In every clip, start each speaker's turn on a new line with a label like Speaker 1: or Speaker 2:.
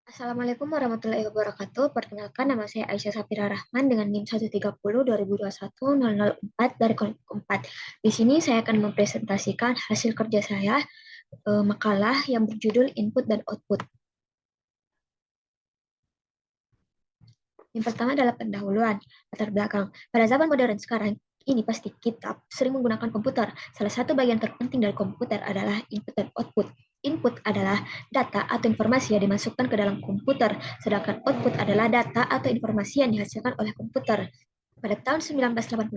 Speaker 1: Assalamualaikum warahmatullahi wabarakatuh. Perkenalkan, nama saya Aisyah Safira Rahman dengan NIM 130 2021 004 dari kelompok 4. Di sini saya akan mempresentasikan hasil kerja saya, makalah yang berjudul Input dan Output. Yang pertama adalah pendahuluan, latar belakang. Pada zaman modern sekarang, ini pasti kita sering menggunakan komputer. Salah satu bagian terpenting dari komputer adalah input dan output. Input adalah data atau informasi yang dimasukkan ke dalam komputer, sedangkan output adalah data atau informasi yang dihasilkan oleh komputer. Pada tahun 1985,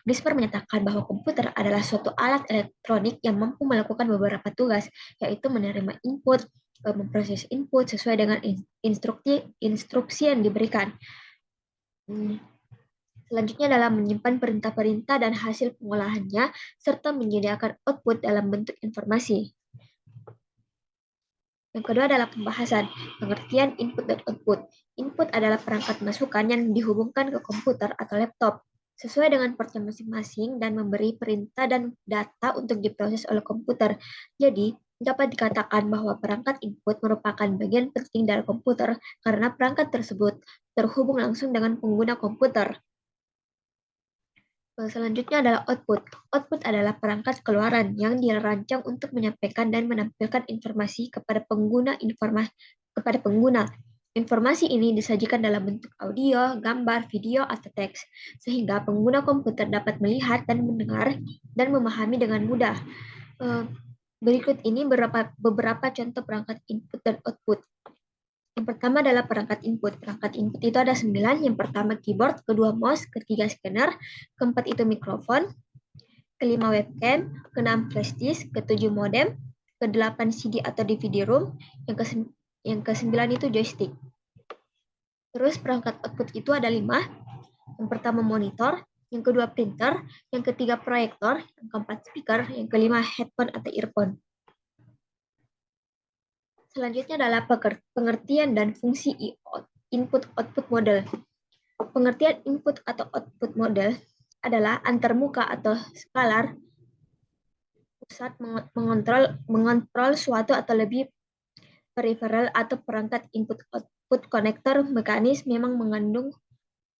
Speaker 1: Grisper menyatakan bahwa komputer adalah suatu alat elektronik yang mampu melakukan beberapa tugas, yaitu menerima input, memproses input sesuai dengan instruksi yang diberikan. Selanjutnya adalah menyimpan perintah-perintah dan hasil pengolahannya, serta menyediakan output dalam bentuk informasi. Yang kedua adalah pembahasan, pengertian input dan output. Input adalah perangkat masukan yang dihubungkan ke komputer atau laptop, sesuai dengan portnya masing-masing dan memberi perintah dan data untuk diproses oleh komputer. Jadi, dapat dikatakan bahwa perangkat input merupakan bagian penting dari komputer karena perangkat tersebut terhubung langsung dengan pengguna komputer. Selanjutnya adalah output. Output adalah perangkat keluaran yang dirancang untuk menyampaikan dan menampilkan informasi kepada pengguna. Informasi ini disajikan dalam bentuk audio, gambar, video, atau teks, sehingga pengguna komputer dapat melihat dan mendengar dan memahami dengan mudah. Eh, Berikut ini beberapa contoh perangkat input dan output. Yang pertama adalah perangkat input. Perangkat input itu ada 9. Yang pertama keyboard, kedua mouse, ketiga scanner, keempat itu mikrofon, kelima webcam, keenam flash disk, ketujuh modem, kedelapan CD atau DVD room, yang kesembilan itu joystick. Terus perangkat output itu ada 5. Yang pertama monitor, yang kedua printer, yang ketiga proyektor, yang keempat speaker, yang kelima headphone atau earphone. Selanjutnya adalah pengertian dan fungsi input-output model. Pengertian input atau output model adalah antarmuka atau skalar pusat mengontrol suatu atau lebih peripheral atau perangkat input-output konektor mekanis memang mengandung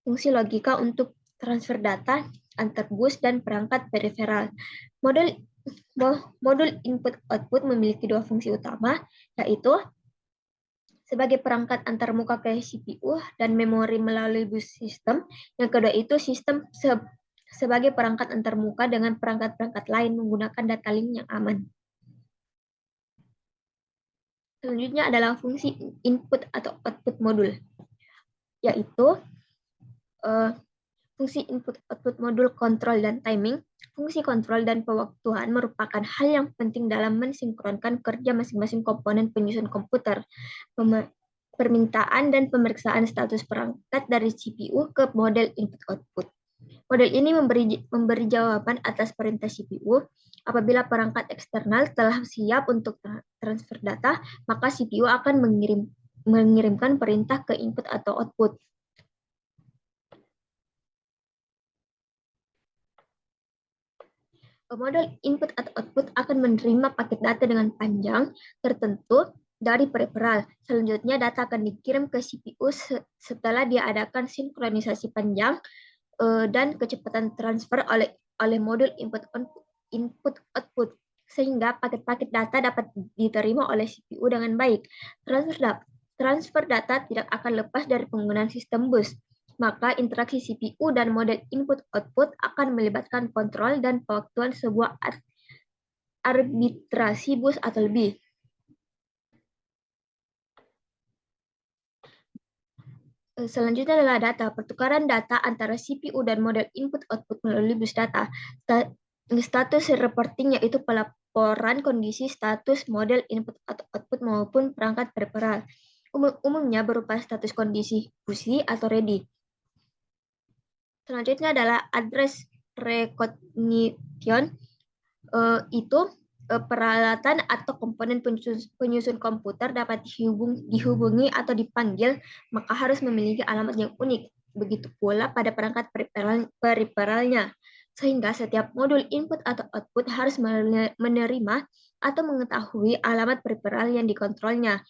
Speaker 1: fungsi logika untuk transfer data antar bus dan perangkat peripheral. Modul input-output memiliki dua fungsi utama, yaitu sebagai perangkat antarmuka ke CPU dan memori melalui bus sistem. Yang kedua itu sistem sebagai perangkat antarmuka dengan perangkat-perangkat lain menggunakan data link yang aman. Selanjutnya adalah fungsi input atau output modul, yaitu fungsi input-output modul kontrol dan timing. Fungsi kontrol dan pewaktuan merupakan hal yang penting dalam mensinkronkan kerja masing-masing komponen penyusun komputer. Permintaan dan pemeriksaan status perangkat dari CPU ke model input-output. Model ini memberi jawaban atas perintah CPU. Apabila perangkat eksternal telah siap untuk transfer data, maka CPU akan mengirimkan perintah ke input atau output. Model input atau output akan menerima paket data dengan panjang tertentu dari peripheral. Selanjutnya data akan dikirim ke CPU setelah diadakan sinkronisasi panjang dan kecepatan transfer oleh modul input output sehingga paket-paket data dapat diterima oleh CPU dengan baik. Transfer data tidak akan lepas dari penggunaan sistem bus. Maka interaksi CPU dan model input-output akan melibatkan kontrol dan pewaktuan sebuah arbitrasi bus atau lebih. Selanjutnya adalah data. Pertukaran data antara CPU dan model input-output melalui bus data. Status reporting yaitu pelaporan kondisi status model input atau output maupun perangkat peripheral. Umumnya berupa status kondisi busy atau ready. Selanjutnya adalah address recognition, itu peralatan atau komponen penyusun komputer dapat dihubungi atau dipanggil, maka harus memiliki alamat yang unik. Begitu pula pada perangkat peripheralnya, sehingga setiap modul input atau output harus menerima atau mengetahui alamat peripheral yang dikontrolnya.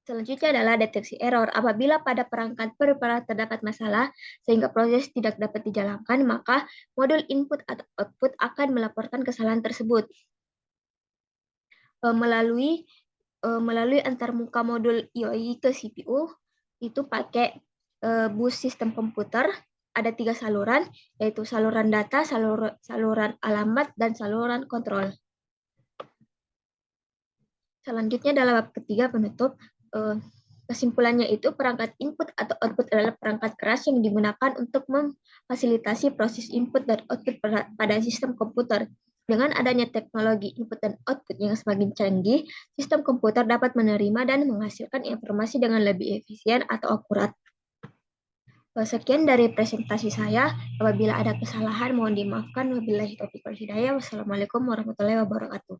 Speaker 1: Selanjutnya adalah deteksi error. Apabila pada perangkat preparat terdapat masalah sehingga proses tidak dapat dijalankan, maka modul input atau output akan melaporkan kesalahan tersebut melalui melalui antarmuka modul IOI ke CPU. Itu pakai bus sistem komputer. Ada 3 saluran, yaitu saluran data, saluran alamat, dan saluran kontrol. Selanjutnya dalam bab ketiga penutup. Kesimpulannya itu perangkat input atau output adalah perangkat keras yang digunakan untuk memfasilitasi proses input dan output pada sistem komputer. Dengan adanya teknologi input dan output yang semakin canggih, sistem komputer dapat menerima dan menghasilkan informasi dengan lebih efisien atau akurat. Sekian dari presentasi saya. Apabila ada kesalahan, mohon dimaafkan. Wabillahi taufiq wal hidayah. Wassalamualaikum warahmatullahi wabarakatuh.